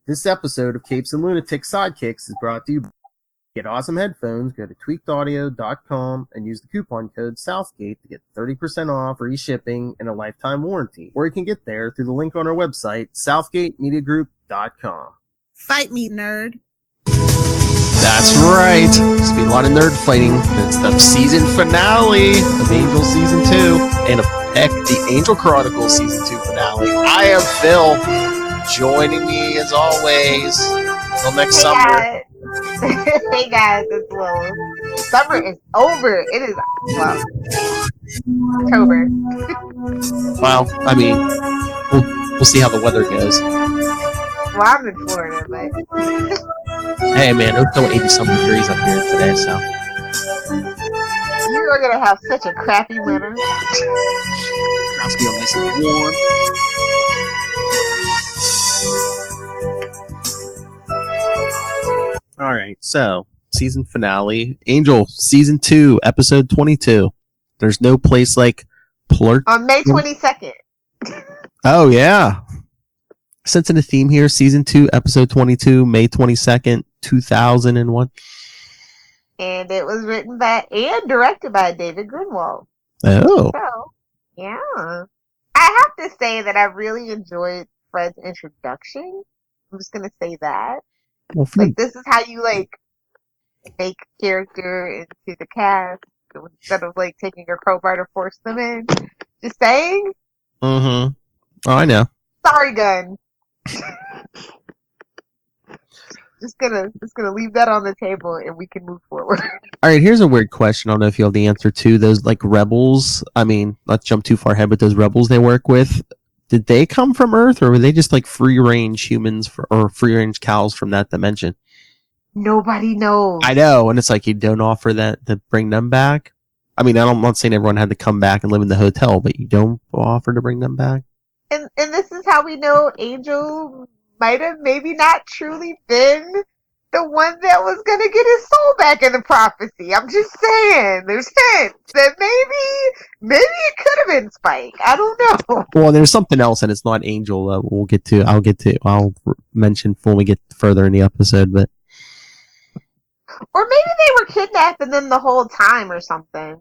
This episode of Capes and Lunatics Sidekicks is brought to you by Get Awesome Headphones. Go to tweakedaudio.com and use the coupon code Southgate to get 30% off, free shipping, and a lifetime warranty. Or you can get there through the link on our website, southgatemediagroup.com. Fight me, nerd. That's right. There's been a lot of nerd fighting. It's the season finale of Angel Season 2. And heck, the Angel Chronicles Season 2 finale. I am Phil. Joining me as always until next summer. Guys. Hey guys, it's Lilith. Summer is over. It is, well, October. Well, I mean, we'll see how the weather goes. Well, I'm in Florida, but Hey man, it was still 80-something degrees up here today, so. you are gonna have such a crappy winter. It's gonna be nice and warm. Alright, so, season finale. Angel, Season 2, Episode 22. There's no place like Plrtz. On May 22nd. Oh, yeah. Sensing a theme here. Season 2, Episode 22, May 22nd, 2001. And it was written by and directed by David Greenwald. Oh. So, yeah. I have to say that I really enjoyed Fred's introduction. I'm just gonna say that. Well, Like, this is how you, like, make character into the cast instead of, like, taking your crowbar to force them in. Just saying. Mm-hmm. Oh, I know. Sorry, gun. Just gonna leave that on the table and we can move forward. All right, here's a weird question. I don't know if you have the answer to those, like, rebels. I mean, let's jump too far ahead, but those rebels they work with, did they come from Earth, or were they just, like, free-range humans or free-range cows from that dimension? Nobody knows. I know, and it's like you don't offer that to bring them back. I mean, I'm not saying everyone had to come back and live in the hotel, but you don't offer to bring them back? And this is how we know Angel might have maybe not truly been the one that was going to get his soul back in the prophecy. I'm just saying. There's hints that maybe it could have been Spike. I don't know. Well, there's something else, and it's not Angel that I'll mention when we get further in the episode, but. Or maybe they were kidnapping them the whole time or something.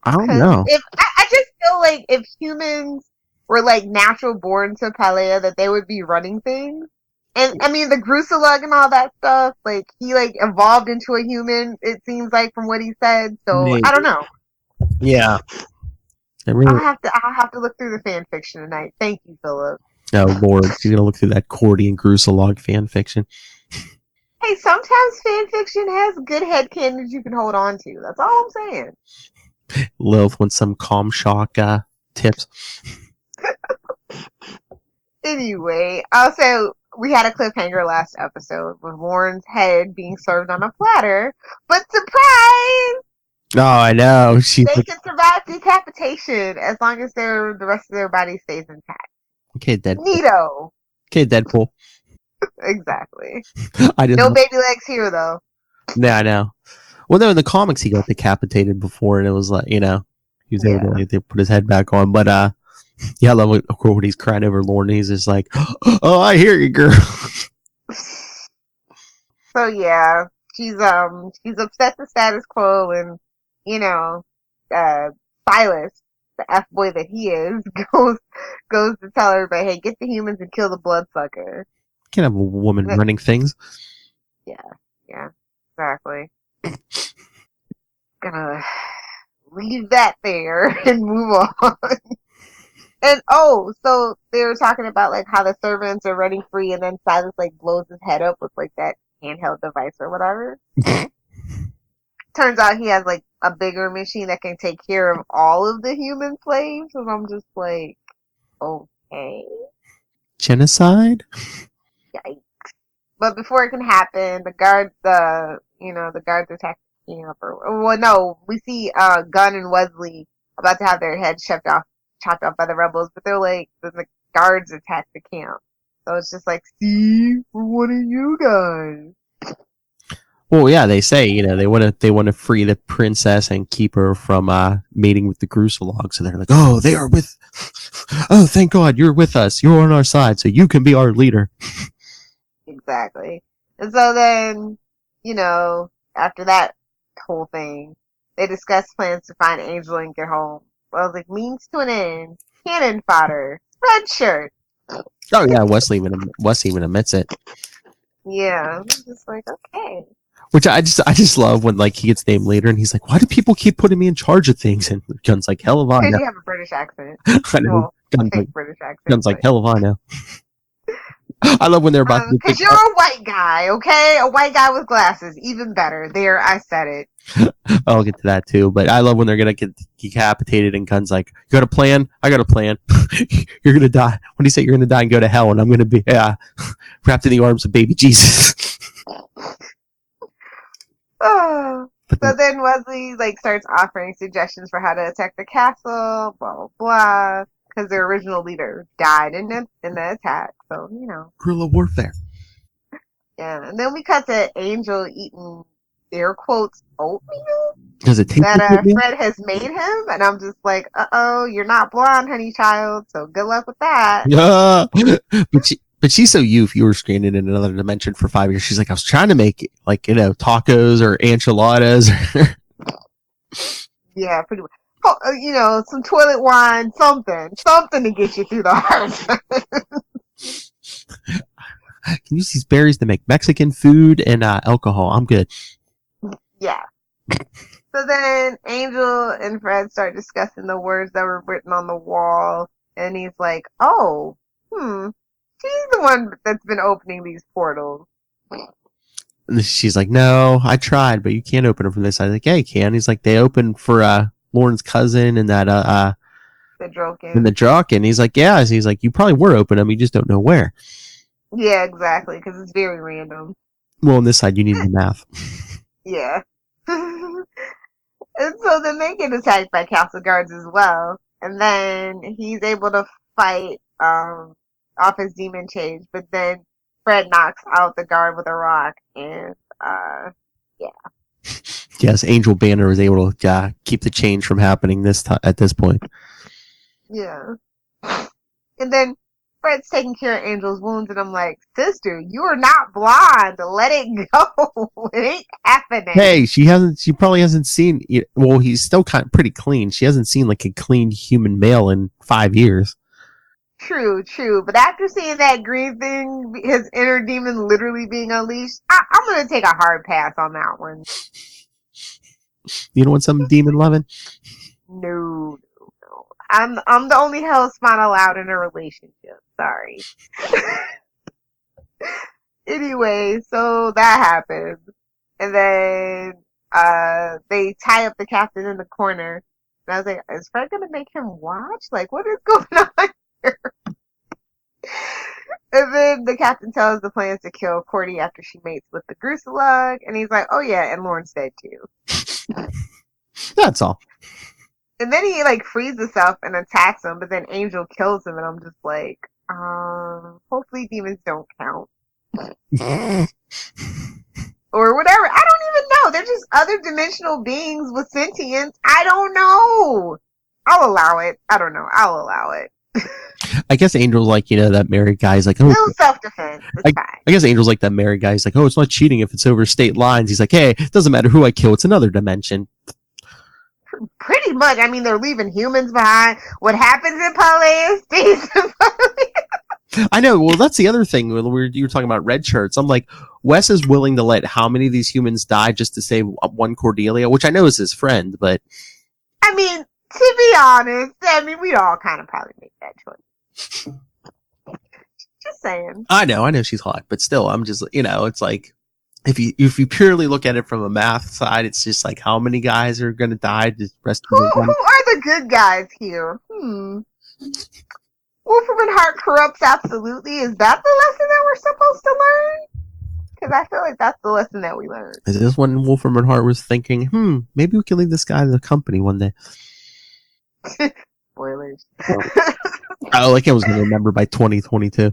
I don't know. I just feel like if humans were like natural born to Palea, that they would be running things. And I mean, the Groosalug and all that stuff, like he like evolved into a human. It seems like from what he said. So Maybe. I don't know. Yeah. I'll have to look through the fan fiction tonight. Thank you, Philip. Oh Lord, you're gonna look through that Cordy and Groosalog fan fiction. Hey, sometimes fan fiction has good headcanons you can hold on to. That's all I'm saying. Lilith wants some calm shock tips. Anyway, also, we had a cliffhanger last episode with Warren's head being served on a platter. But surprise! Oh, I know. They can survive decapitation as long as the rest of their body stays intact. Okay, Deadpool. Neato. Okay, Deadpool. Exactly. I didn't No baby legs here, though. Yeah, I know. Well, no, in the comics he got decapitated before, and it was like, he was able to like, they put his head back on. But yeah, I love it, of course, when he's crying over Lauren, and he's just like, "Oh, I hear you, girl." So yeah, she's upset the status quo, and Silas, the F boy that he is, goes to tell everybody, "Hey, get the humans and kill the bloodsucker." Can't have a woman running things. Yeah, exactly. Gonna leave that there and move on. And so they were talking about like how the servants are running free, and then Silas like blows his head up with like that handheld device or whatever. Turns out he has like a bigger machine that can take care of all of the human slaves, and I'm just like, okay. Genocide? Yikes. But before it can happen, the guards attack the camp. We see Gunn and Wesley about to have their heads chopped off by the rebels, but they're like, the guards attack the camp. So it's just like, see, we're one of you guys. Well, yeah, they say, they want to free the princess and keep her from mating with the Groosalog. So they're like, oh, they are oh, thank God, you're with us. You're on our side, so you can be our leader. Exactly. And so then, after that whole thing, they discuss plans to find Angel and get home. Well, I was like, means to an end. Cannon fodder. Red shirt. Oh yeah, Wesley even admits it. Yeah. I'm just like, okay. Which I just love when like he gets named later and he's like, why do people keep putting me in charge of things? And Gun's like, hell if I Because know. you have a British accent. I know. Well, Gun's fake like, British accent. Gun's like, hell if I know. I love when they're about to because you're a white guy, okay? A white guy with glasses, even better. There, I said it. I'll get to that too, but I love when they're gonna get decapitated and Gun's like, you got a plan? I got a plan. You're gonna die. When do you say you're gonna die and go to hell and I'm gonna be wrapped in the arms of baby Jesus? Oh. So then Wesley starts offering suggestions for how to attack the castle, blah blah blah, because their original leader died in the attack. So Guerrilla warfare. Yeah, and then we cut to Angel eating air quotes oatmeal Does it taste that like oatmeal? Fred has made him, and I'm just like, you're not blonde, honey child. So good luck with that. But she's so you. If you were stranded in another dimension for 5 years, she's like, I was trying to make tacos or enchiladas. Yeah, pretty much. Oh, some toilet wine, something to get you through the hard. Can use these berries to make Mexican food and alcohol. I'm good. Yeah. So then Angel and Fred start discussing the words that were written on the wall, and he's like, oh, she's the one that's been opening these portals. And she's like, no, I tried, but you can't open them from this side. Like, yeah, you can. He's like, they open for Lauren's cousin and that the Droken. And the Droken. He's like, yeah. He's like, you probably were open them, you just don't know where. Yeah, exactly, because it's very random. Well, on this side, you need the math. Yeah. And so then they get attacked by castle guards as well. And then he's able to fight off his demon change, but then Fred knocks out the guard with a rock, and yeah. Yes, Angel Banner was able to keep the change from happening at this point. Yeah. And then Fred's taking care of Angel's wounds, and I'm like, sister, you are not blonde. Let it go. It ain't happening. Hey, she probably hasn't seen. Well, he's still pretty clean. She hasn't seen like a clean human male in 5 years. True. But after seeing that green thing, his inner demon literally being unleashed, I'm gonna take a hard pass on that one. You don't want some demon loving? No. I'm the only hell spot allowed in a relationship. Sorry. Anyway, so that happens. And then they tie up the captain in the corner. And I was like, is Fred gonna make him watch? Like, what is going on here? And then the captain tells the plans to kill Cordy after she mates with the Groo slug. And he's like, oh yeah, and Lauren's dead too. That's all. And then he frees himself and attacks him, but then Angel kills him, and I'm just like, hopefully demons don't count. Or whatever. I don't even know. They're just other dimensional beings with sentience. I don't know. I'll allow it. I don't know. I'll allow it. I guess Angel's like, that married guy's like, oh. Still self-defense. It's fine. I guess Angel's like that married guy. He's like, oh, it's not cheating if it's over state lines. He's like, hey, it doesn't matter who I kill. It's another dimension. Pretty much. I mean, they're leaving humans behind. What happens in Palais stays in Palais. I know. Well, that's the other thing. You were talking about red shirts. I'm like, Wes is willing to let how many of these humans die just to save one Cordelia, which I know is his friend, but... I mean, to be honest, we all kind of probably make that choice. Just saying. I know she's hot, but still, I'm just, it's like... If you purely look at it from a math side, it's just like how many guys are going to die. Who are the good guys here? Wolfram and Hart corrupts absolutely. Is that the lesson that we're supposed to learn? Because I feel like that's the lesson that we learned. Is this when Wolfram and Hart was thinking, maybe we can leave this guy to the company one day? Spoilers. I was going to remember by 2022.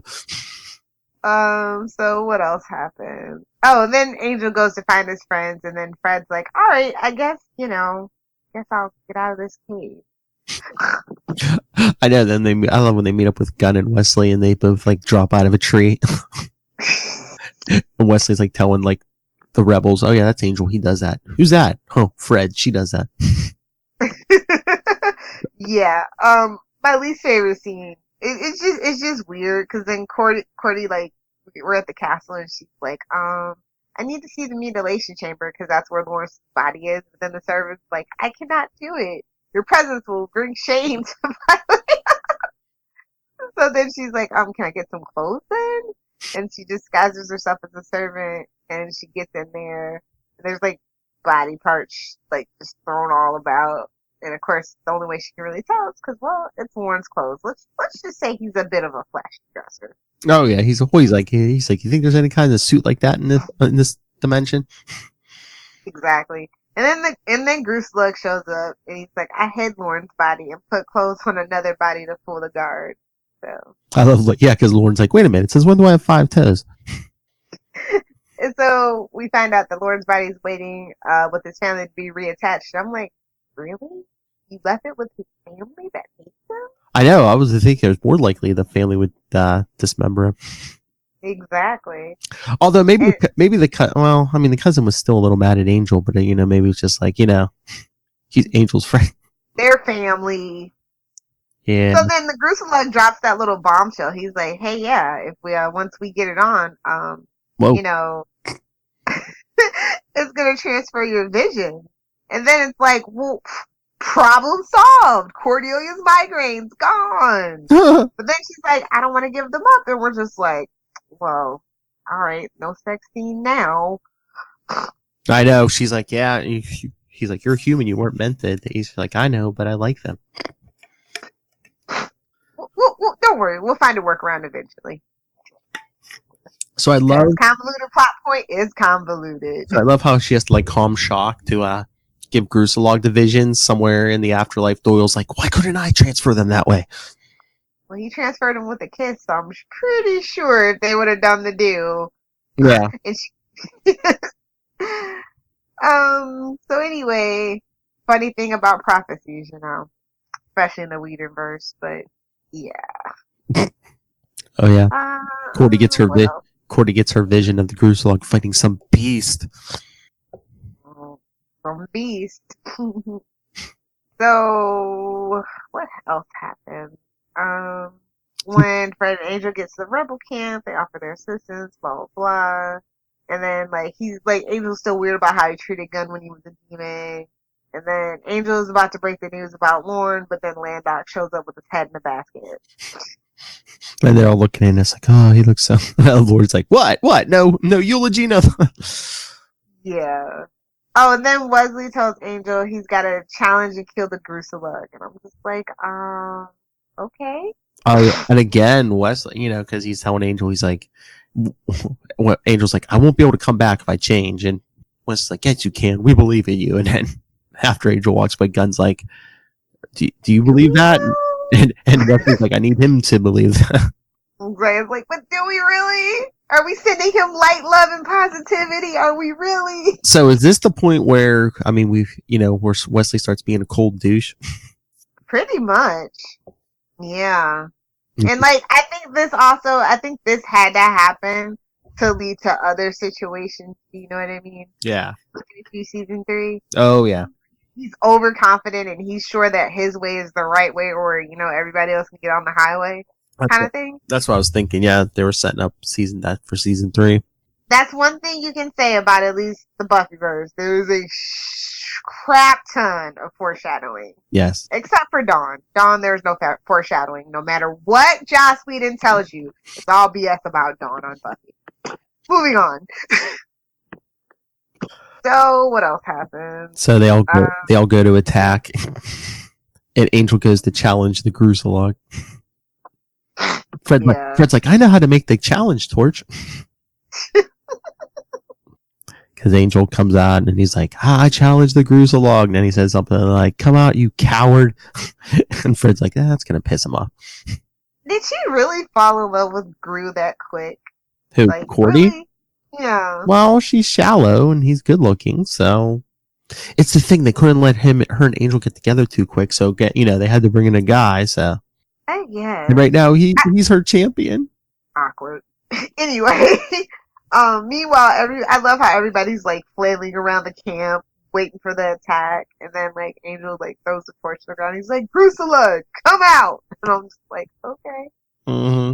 So what else happened? Oh, then Angel goes to find his friends, and then Fred's like, all right, I guess, I'll get out of this cave. I know, I love when they meet up with Gunn and Wesley, and they both, drop out of a tree. And Wesley's like telling like the rebels, oh yeah, that's Angel. He does that. Who's that? Oh, Fred. She does that. Yeah. My least favorite scene. It's just weird because then Cordy like we're at the castle and she's like, I need to see the mutilation chamber because that's where Lawrence's body is. But then the servant's like, I cannot do it. Your presence will bring shame to my life. So then she's like, can I get some clothes then? And she disguises herself as a servant and she gets in there. And there's like body parts like just thrown all about. And of course, the only way she can really tell is because, well, it's Warren's clothes. Let's just say he's a bit of a flash dresser. Oh yeah, he's like, you think there's any kind of suit like that in this dimension? Exactly. And then Groo Slug shows up and he's like, I hid Lauren's body and put clothes on another body to fool the guard. So I love, like, yeah, because Lauren's like, wait a minute, it says when do I have 5 toes? And so we find out that Lauren's body is waiting with his family to be reattached. And I'm like, really? You left it with his family that hates him? I know. I was thinking it was more likely the family would dismember him. Exactly. Although maybe the cousin was still a little mad at Angel, but maybe it's just like he's Angel's friend. Their family. Yeah. So then the gruesome lug drops that little bombshell. He's like, hey, yeah, if we once we get it on, it's gonna transfer your vision. And then it's like, well, problem solved. Cordelia's migraines gone. But then she's like, I don't want to give them up. And we're just like, well, all right, no sex scene now. I know. She's like, yeah. He's like, you're human. You weren't meant to. He's like, I know, but I like them. Well, don't worry. We'll find a workaround eventually. So I love convoluted plot point is convoluted. So I love how she has to like calm shock to give Grusalog the visions somewhere in the afterlife. Doyle's like, why couldn't I transfer them that way? Well, he transferred them with a kiss, so I'm pretty sure if they would have done the deal. Yeah. So anyway, funny thing about prophecies, especially in the Whedonverse, but yeah. Oh yeah. Cordy gets her vision of the Grusalog fighting some beast. From beast. So what else happened? When Fred and Angel gets to the rebel camp, they offer their assistance, blah blah blah. And then he's like Angel's still weird about how he treated Gunn when he was a demon. And then Angel's about to break the news about Lorne, but then Landok shows up with his head in a basket. And they're all looking at us like, oh, he looks so. Lorne's like, what? No eulogy, no. Yeah. Oh, and then Wesley tells Angel he's got to challenge and kill the Grusalug. And I'm just like, okay. Oh, and again, Wesley, because he's telling Angel, he's like, Angel's like, I won't be able to come back if I change. And Wesley's like, yes, you can. We believe in you. And then after Angel walks by, Gunn's like, do you believe that? And Wesley's like, I need him to believe that. It's like, but do we really? Are we sending him light, love, and positivity? Are we really? So is this the point where, where Wesley starts being a cold douche? Pretty much. Yeah. And I think this had to happen to lead to other situations. Do you know what I mean? Yeah. Looking at season 3. Oh yeah. He's overconfident and he's sure that his way is the right way, or everybody else can get on the highway, kind of thing. That's what I was thinking. Yeah, they were setting up for season 3. That's one thing you can say about at least the Buffyverse. There's a crap ton of foreshadowing. Yes. Except for Dawn. Dawn, there's no foreshadowing. No matter what Joss Whedon tells you, it's all BS about Dawn on Buffy. Moving on. So what else happened? So they all go to attack, and Angel goes to challenge the Grusalog. Fred's like, I know how to make the challenge torch. Because Angel comes out and he's like, I challenge the Grusalog. And then he says something like, come out, you coward. And Fred's like, that's going to piss him off. Did she really fall in love with Groo that quick? Who, Cordy? Really? Yeah. Well, she's shallow and he's good looking, so it's the thing, they couldn't let her and Angel get together too quick, so they had to bring in a guy, so I guess. and right now he's her champion. Awkward. Anyway, Meanwhile, I love how everybody's like flailing around the camp, waiting for the attack, and then like Angel like throws the torch to the ground. He's like, "Drusilla, come out!" And I'm just like, okay. Mm-hmm.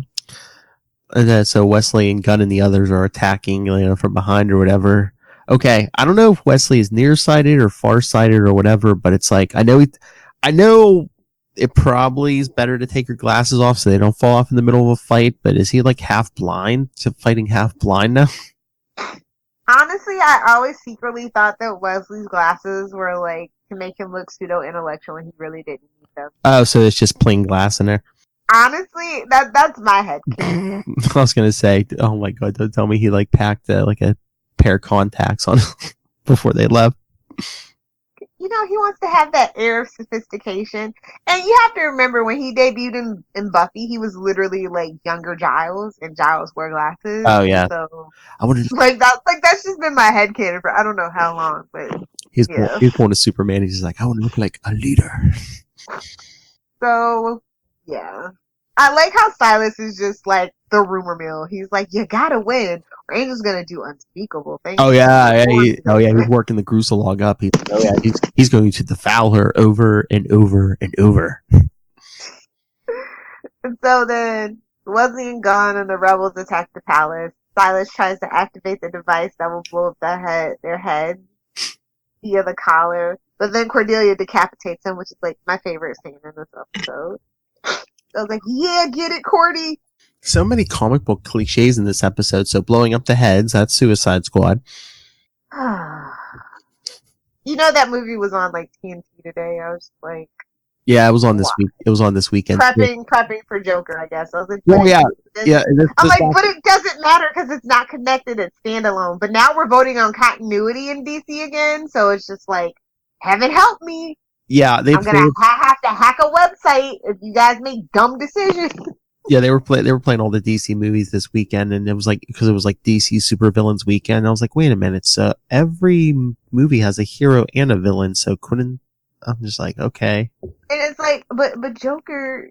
And then, so Wesley and Gunn and the others are attacking, from behind or whatever. Okay, I don't know if Wesley is nearsighted or farsighted or whatever, but it's like I know it probably is better to take your glasses off so they don't fall off in the middle of a fight. But is he like half blind? To fighting half blind now? Honestly, I always secretly thought that Wesley's glasses were like to make him look pseudo intellectual, and he really didn't need them. Oh, so it's just plain glass in there. Honestly, that's my head. I was gonna say, oh my god, don't tell me he like packed like a pair of contacts on before they left. He wants to have that air of sophistication. And you have to remember when he debuted in Buffy, he was literally like younger Giles, and Giles wore glasses. Oh yeah. So I would that's just been my headcanon for I don't know how long, but he's born a Superman. He's just like, I want to look like a leader. So yeah. I like how Silas is just like the rumor mill. He's like, you gotta win, or Angel's gonna do unspeakable things. Oh yeah, he's working the Grusalog up. He's going to defoul her over and over and over. And so then Wesley and Gunn and the rebels attack the palace. Silas tries to activate the device that will blow up their head via the collar, but then Cordelia decapitates him, which is like my favorite scene in this episode. I was like, yeah, get it, Cordy. So many comic book cliches in this episode. So blowing up the heads, that's Suicide Squad. That movie was on like TNT today. I was like, yeah, it was on this week. It was on this weekend. Prepping for Joker, I guess. I was like, well, yeah. I'm like, but it doesn't matter because it's not connected. It's standalone. But now we're voting on continuity in DC again, so it's just like, heaven help me. Yeah, I'm gonna have to hack a website if you guys make dumb decisions. Yeah, they were playing all the DC movies this weekend, and it was like because it was like DC supervillains weekend. I was like, wait a minute, so every movie has a hero and a villain, so couldn't? I'm just like, okay. And it's like, but Joker,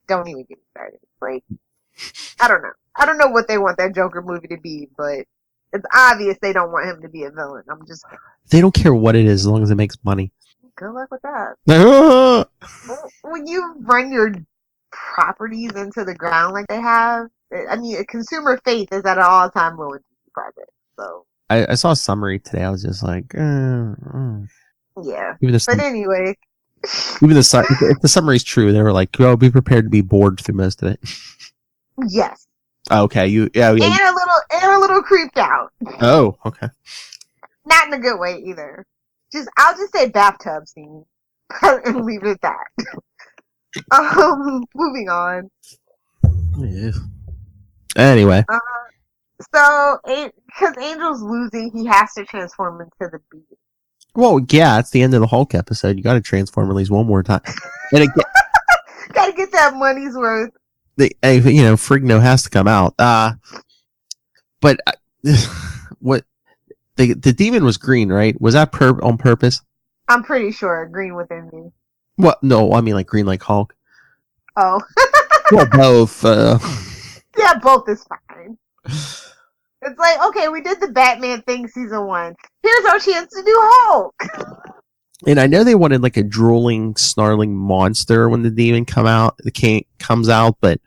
don't even get me started. Like, I don't know what they want that Joker movie to be, but it's obvious they don't want him to be a villain. They don't care what it is as long as it makes money. Good luck with that. When you run your properties into the ground like they have, I mean, consumer faith is at an all-time low in DC projects. So I saw a summary today. I was just like, yeah. But anyway, if the summary's true, they were like, "Oh, be prepared to be bored through most of it." Yes. Okay. And a little creeped out. Oh, okay. Not in a good way either. I'll just say bathtub scene and leave it at that. Moving on. Yeah. Anyway. So, because Angel's losing, he has to transform into the Beast. Well, yeah, it's the end of the Hulk episode. You got to transform at least one more time. And again, got to get that money's worth. Frigno has to come out. But what? The demon was green, right? Was that on purpose? I'm pretty sure. Green within me. What? No, I mean like green like Hulk. Oh. Well, both. Yeah, both is fine. It's like, okay, we did the Batman thing season 1. Here's our chance to do Hulk. And I know they wanted like a drooling, snarling monster when the demon comes out, but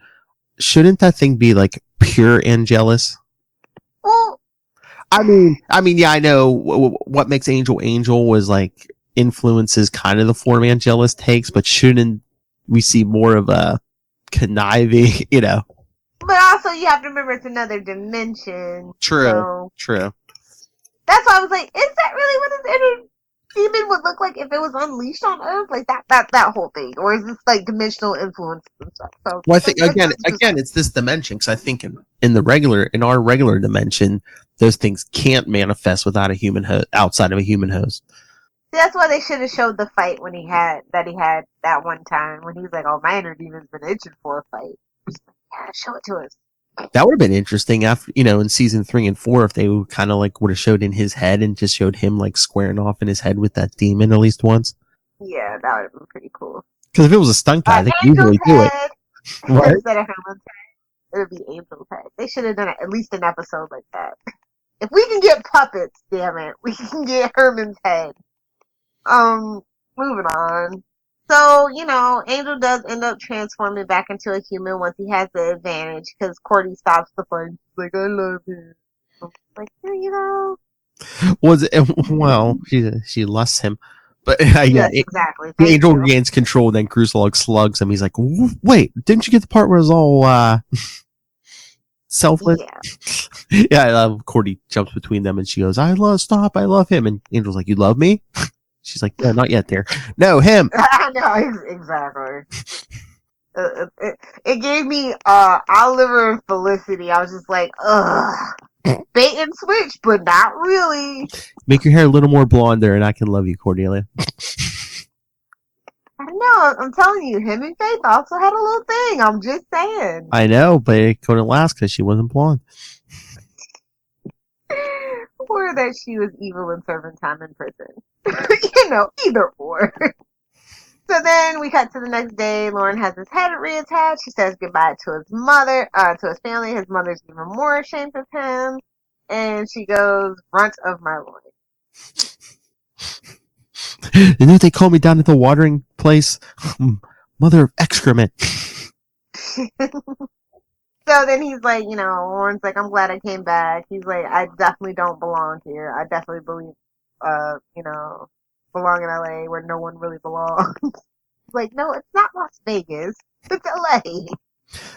shouldn't that thing be like pure Angelus? Well, I mean, yeah, I know what makes Angel was like influences kind of the form Angelus takes, but shouldn't we see more of a conniving, But also, you have to remember it's another dimension. True. That's why I was like, is that really what this inner demon would look like if it was unleashed on Earth? Like that whole thing, or is this like dimensional influence and stuff? So, well, I think again, it's this dimension because I think in our regular dimension, those things can't manifest without a human host, outside of a human host. See, that's why they should have showed the fight when he had that one time when he's like, "Oh, my inner demon's been itching for a fight." Yeah, show it to us. That would have been interesting after, in season 3 and 4 if they kind of like would have showed in his head and just showed him like squaring off in his head with that demon at least once. Yeah, that would have been pretty cool. Because if it was a stunt guy, they could easily do it. What? Instead of Helen's head. It'll be Angel's head. They should have done at least an episode like that. If we can get puppets, damn it, we can get Herman's head. Moving on. So, Angel does end up transforming back into a human once he has the advantage because Cordy stops the fight. She's like, I love him. Like, Was it, well, she lusts him. But yeah, yes, exactly. Angel regains control, and then Groo slugs him. He's like, wait, didn't you get the part where it was all selfless? Yeah. Yeah, I love Cordy jumps between them, and she goes, I love him. And Angel's like, you love me? She's like, no, not yet there. No, him. No, exactly. It gave me Oliver and Felicity. I was just like, ugh. Bait and switch, but not really. Make your hair a little more blonder, and I can love you, Cordelia. I know. I'm telling you, him and Faith also had a little thing. I'm just saying. I know, but it couldn't last because she wasn't blonde. Or that she was evil and serving time in prison. Either or. So then we cut to the next day. Lauren has his head reattached. He says goodbye to his mother, to his family. His mother's even more ashamed of him. And she goes, runt of my loins. You know what they call me down at the watering place? Mother of excrement. So then he's like, Lauren's like, I'm glad I came back. He's like, I definitely don't belong here. I definitely believe, belong in LA where no one really belongs. Like, no, it's not Las Vegas. It's LA.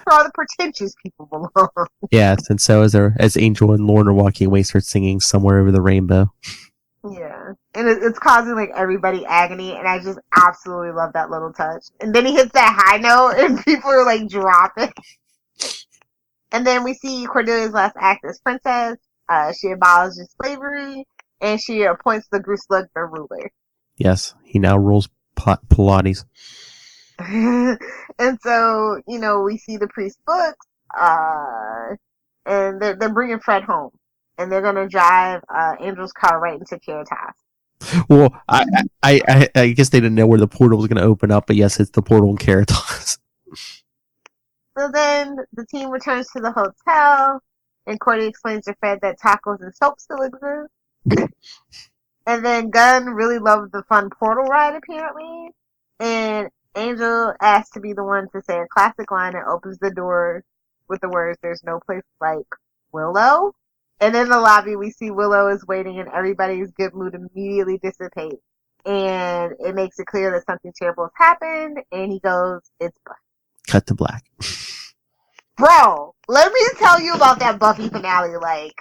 Where all the pretentious people belong. Yes, and so as Angel and Lauren are walking away, start singing Somewhere Over the Rainbow. Yeah. And it's causing, like, everybody agony, and I just absolutely love that little touch. And then he hits that high note, and people are, like, dropping. And then we see Cordelia's last act as princess. She abolishes slavery, and she appoints the Groo Slug their ruler. Yes, he now rules Pilates. And so, we see the priest books, and they're bringing Fred home. And they're going to drive Angel's car right into Caritas. Well, I guess they didn't know where the portal was going to open up, but yes, it's the portal in Caritas. So then the team returns to the hotel, and Cordy explains to Fred that tacos and soap still exist. And then Gunn really loved the fun portal ride, apparently. And Angel asked to be the one to say a classic line and opens the door with the words, "There's no place like Willow." And in the lobby, we see Willow is waiting, and everybody's good mood immediately dissipates. And it makes it clear that something terrible has happened, and he goes, "It's Buffy." Cut to black. Bro, let me tell you about that Buffy finale. Like,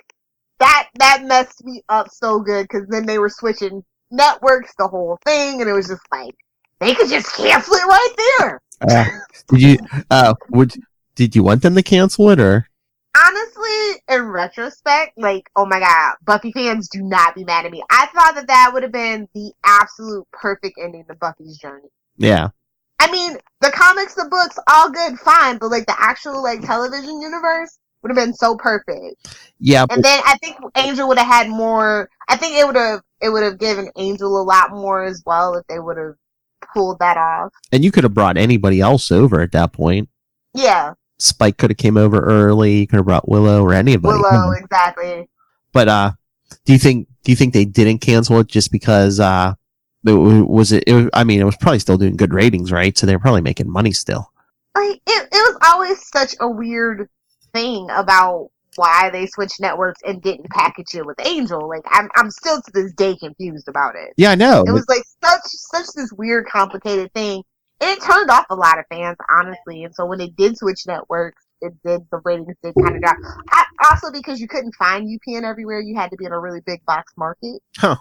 that messed me up so good, because then they were switching networks, the whole thing, and it was just like, they could just cancel it right there. Did you want them to cancel it, or? Honestly, in retrospect, like, oh my god, Buffy fans, do not be mad at me. I thought that would have been the absolute perfect ending to Buffy's journey. Yeah. I mean, the comics, the books, all good, fine, but like the actual like television universe would have been so perfect. Yeah. And then I think Angel would have had more. I think it would have given Angel a lot more as well if they would have pulled that off. And you could have brought anybody else over at that point. Yeah. Spike could have came over early. You could have brought Willow or anybody. Willow, exactly. But do you think they didn't cancel it just because it was probably still doing good ratings, right? So they're probably making money still. Like it was always such a weird thing about why they switched networks and didn't package it with Angel. Like I'm still to this day confused about it. Yeah, I know. It was like such this weird, complicated thing. And it turned off a lot of fans, honestly. And so when it did switch networks, the ratings did kind of drop. Also because you couldn't find UPN everywhere, you had to be in a really big box market. Huh.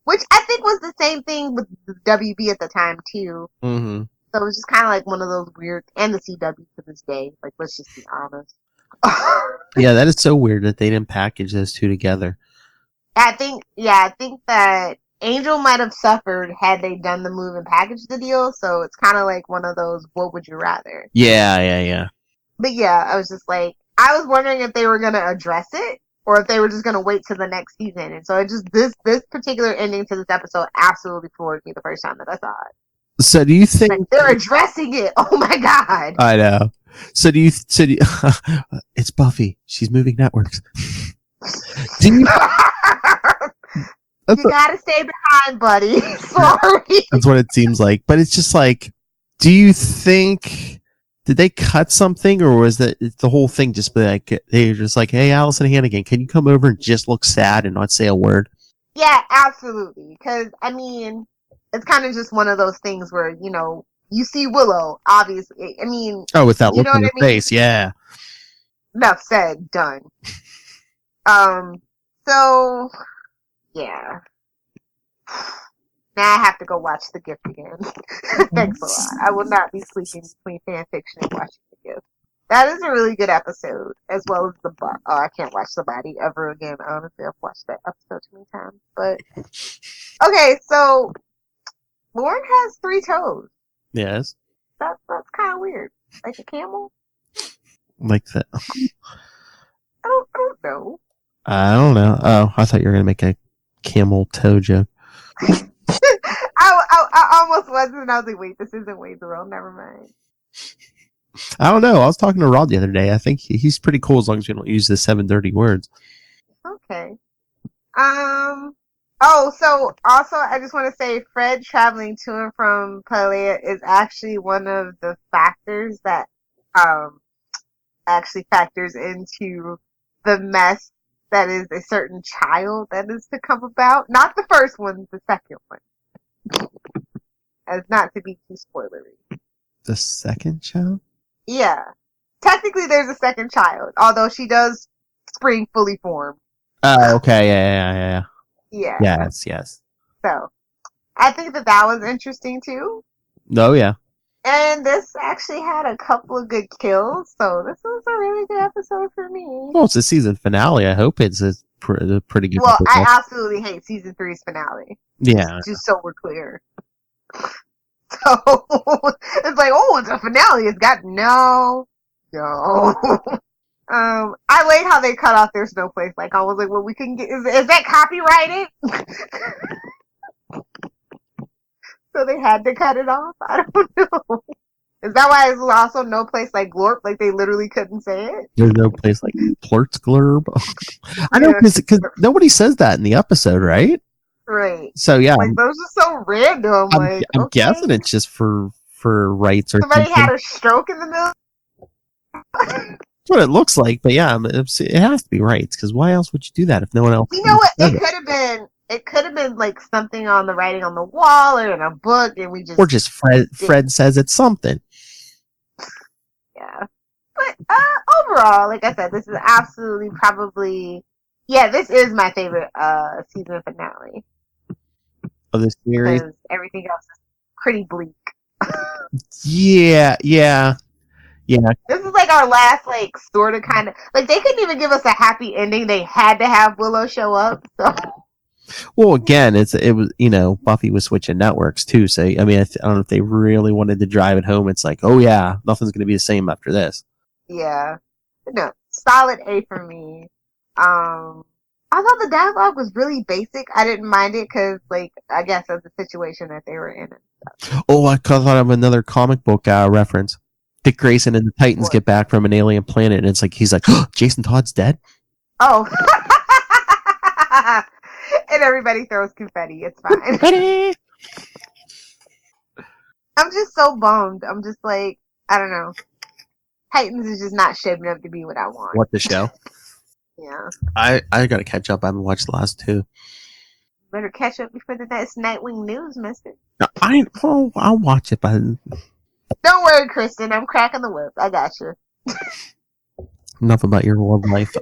Which I think was the same thing with the WB at the time too. Mm-hmm. So it was just kind of like one of those weird, and the CW to this day. Like, let's just be honest. Yeah, that is so weird that they didn't package those two together. I think that Angel might have suffered had they done the move and packaged the deal. So it's kind of like one of those, what would you rather? Yeah. But yeah, I was just like, I was wondering if they were going to address it or if they were just going to wait till the next season. And so it just, this particular ending to this episode absolutely floored me the first time that I saw it. So do you think Like, they're addressing it? Oh my god! I know. So do you it's Buffy. She's moving networks. Do you, You gotta stay behind, buddy. Sorry. that's what it seems like. But it's just like, do you think, did they cut something, or was that the whole thing just be like, they're just like, hey, Allison Hannigan, can you come over and just look sad and not say a word? Yeah, absolutely. Because, I mean, it's kind of just one of those things where, you know, you see Willow, obviously. I mean, Oh, with that you look know on what her face, yeah. enough said, done. So, yeah. Now I have to go watch The Gift again. Thanks a lot. I will not be sleeping between fan fiction and watching The Gift. That is a really good episode, as well as the I can't watch The Body ever again. Honestly, I've watched that episode too many times. But okay, so Lauren has 3 toes. Yes. That's kind of weird. Like a camel? Like that. I don't know. I don't know. Oh, I thought you were going to make a camel toe joke. I almost was, and I was like, wait, this isn't Wayne's World. Never mind. I don't know. I was talking to Rod the other day. I think he's pretty cool as long as you don't use the 7 dirty words. Okay. Oh, so also I just want to say Fred traveling to and from Palea is actually one of the factors that actually factors into the mess that is a certain child that is to come about. Not the first one, the second one. As not to be too spoilery. The second child? Yeah. Technically there's a second child, although she does spring fully formed. Oh, okay. Yeah. Yeah. Yes. So, I think that was interesting too. Oh, yeah. And this actually had a couple of good kills, so this was a really good episode for me. Well, it's a season finale. I hope it's a pretty good Well, episode. I absolutely hate season 3's finale. Yeah. Just so we're clear. So, it's like, oh, it's a finale. It's got no. I like how they cut off There's No Place. Like, I was like, well, we can get, is that copyrighted? So they had to cut it off? I don't know. Is that why it's also no place like Glorp? Like, they literally couldn't say it? There's no place like Plrtz Glrb. I know, because nobody says that in the episode, right? Right. So, yeah. Like, those are so random. I'm guessing it's just for rights or somebody something. had a stroke in the middle? That's what it looks like, but yeah, it has to be rights, because why else would you do that if no one else? You know what? It could have been like something on the writing on the wall or in a book, and we just... Or just Fred says it's something. Yeah. But overall, like I said, this is absolutely probably... Yeah, this is my favorite season finale. Of the series? Because everything else is pretty bleak. Yeah. This is like our last, like, sort of kind of... Like, they couldn't even give us a happy ending. They had to have Willow show up, so... Well, again, it was, Buffy was switching networks too. So, I mean, I don't know if they really wanted to drive it home. It's like, oh yeah, nothing's going to be the same after this. Yeah. No, solid A for me. Although the dialogue was really basic, I didn't mind it because, like, I guess of the situation that they were in. Oh, I thought of another comic book reference. Dick Grayson and the Titans get back from an alien planet, and it's like, he's like, oh, Jason Todd's dead? Oh. And everybody throws confetti. It's fine. Confetti! I'm just so bummed. I'm just like, I don't know. Titans is just not shaping up to be what I want. What, the show? Yeah. I got to catch up. I haven't watched the last 2. Better catch up before the next Nightwing news, mister. I'll watch it, but... Don't worry, Kristen. I'm cracking the whip. I got you. Enough about your love life.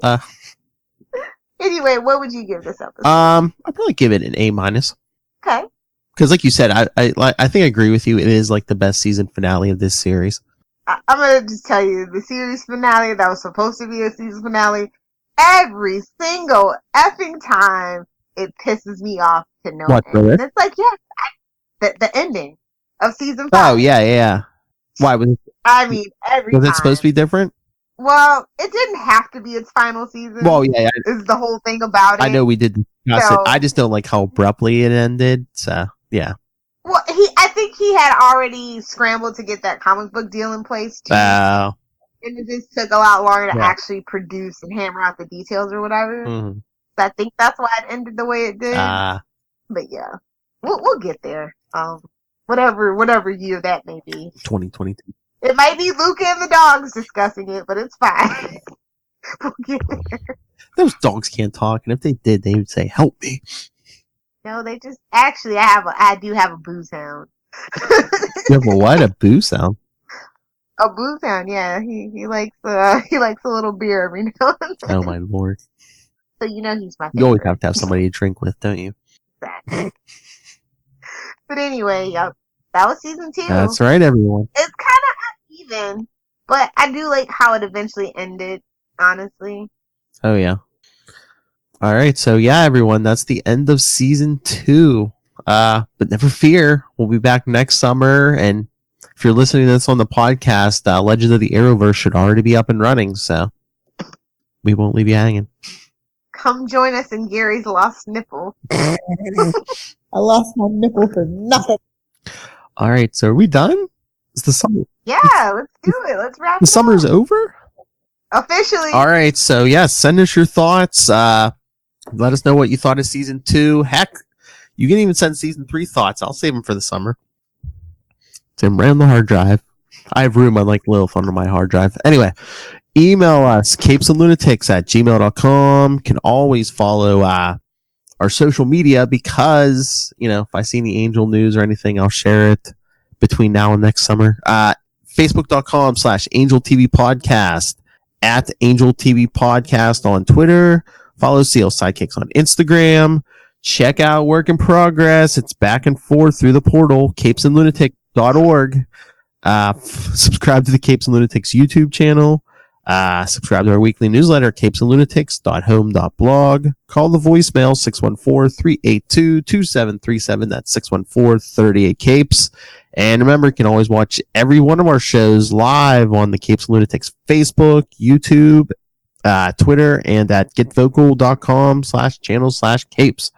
Anyway, what would you give this episode? I'd probably give it an A-. Okay. Because, like you said, I think I agree with you. It is like the best season finale of this series. I'm gonna just tell you, the series finale that was supposed to be a season finale, every single effing time, it pisses me off to no end. And it's like, yes, the ending of season 5. Oh yeah. Why was? I mean, every was time. It supposed to be different? Well, it didn't have to be its final season. Well, yeah, is the whole thing about it. I know we did discuss it. I just don't like how abruptly it ended. So yeah. Well, I think he had already scrambled to get that comic book deal in place too. Wow. And it just took a lot longer to Yeah. actually produce and hammer out the details or whatever. Mm-hmm. So I think that's why it ended the way it did. But yeah, we'll get there. Whatever year that may be. 2022. It might be Luca and the dogs discussing it, but it's fine. We'll get there. Those dogs can't talk, and if they did, they would say, "Help me." No, they just actually. I do have a booze hound. You have a what? A boo sound? A booze hound, yeah. He likes a little beer every now and then. Oh my lord! So you know he's my favorite. You always have to have somebody to drink with, don't you? Exactly. But anyway, that was season 2. That's right, everyone. It's kind of uneven, but I do like how it eventually ended. Honestly. Oh yeah. All right, so yeah, everyone, that's the end of season 2. But never fear, we'll be back next summer, and if you're listening to this on the podcast, Legend of the Arrowverse should already be up and running, so we won't leave you hanging. Come join us in Gary's lost nipple. I lost my nipple for nothing. All right, so are we done? Is the summer? Yeah, let's do it. Let's wrap The it summer's up. over? Officially. All right, so yeah, send us your thoughts. Let us know what you thought of season 2. Heck, you can even send season 3 thoughts. I'll save them for the summer. Save them right on the hard drive. I have room unlike Lilith under my hard drive. Anyway, email us, capesandlunatics@gmail.com. Can always follow our social media because, if I see any Angel news or anything, I'll share it between now and next summer. Facebook.com/Angel TV Podcast, @Angel TV Podcast on Twitter. Follow CL Sidekicks on Instagram. Check out Work in Progress. It's back and forth through the portal, capesandlunatics.org. Subscribe to the Capes and Lunatics YouTube channel. Subscribe to our weekly newsletter, capesandlunatics.home.blog. Call the voicemail, 614-382-2737. That's 614-38-CAPES. And remember, you can always watch every one of our shows live on the Capes and Lunatics Facebook, YouTube, Twitter, and at getvocal.com/channel/capes.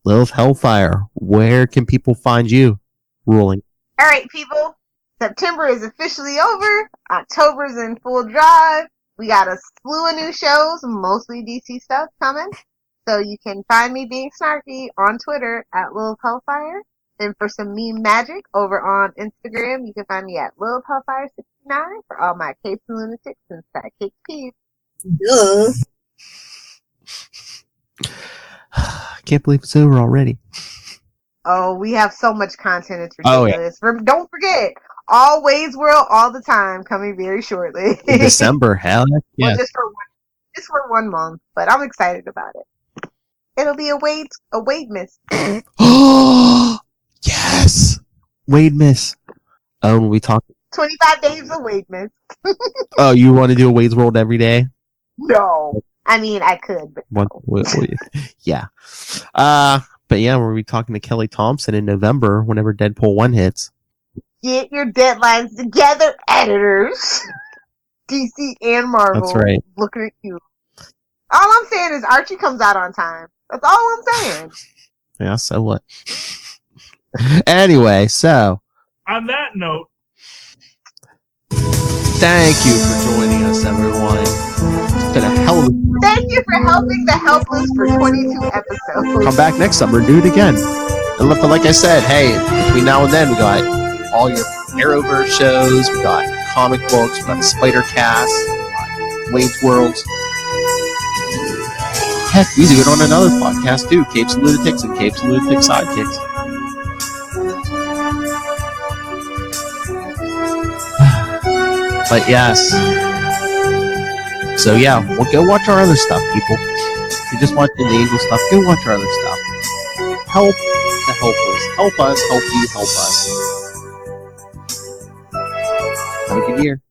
Lilith Hellfire, where can people find you? Ruling. All right, people. September is officially over. October's in full drive. We got a slew of new shows, mostly DC stuff coming. So you can find me being snarky on Twitter at Lilith Hellfire. And for some meme magic over on Instagram, you can find me at Lilith Hellfire69 for all my Capes and Lunatics and Sidekick peeps. Duh. I can't believe it's over already. Oh, we have so much content. It's Oh, yeah. ridiculous. Don't forget, all Wade's World all the time coming very shortly. In December, hell yeah. Well, just for 1 month, but I'm excited about it. It'll be a Wade miss. Yes! Wade miss. We talk. 25 days of Wade miss. Oh, you want to do a Wade's World every day? No. I mean, I could, but no. Yeah. But yeah, we'll be talking to Kelly Thompson in November whenever Deadpool 1 hits. Get your deadlines together, editors. DC and Marvel. That's right. Looking at you. All I'm saying is Archie comes out on time. That's all I'm saying. Yeah, so what? Anyway, so. On that note. Thank you for joining us, everyone. It's been a hell of a... Thank you for helping the helpless for 22 episodes. Come back next summer and do it again. And look, like I said, hey, between now and then, we got all your Arrowverse shows, we got comic books, we got Spider Cast, Wade's World. Heck, we do it on another podcast too, Capes and Lunatics and Capes and Lunatics Sidekicks. But yes. So yeah, well, go watch our other stuff, people. If you're just watching the Angel stuff, go watch our other stuff. Help the helpless. Help us, help you, help us. Have a good year.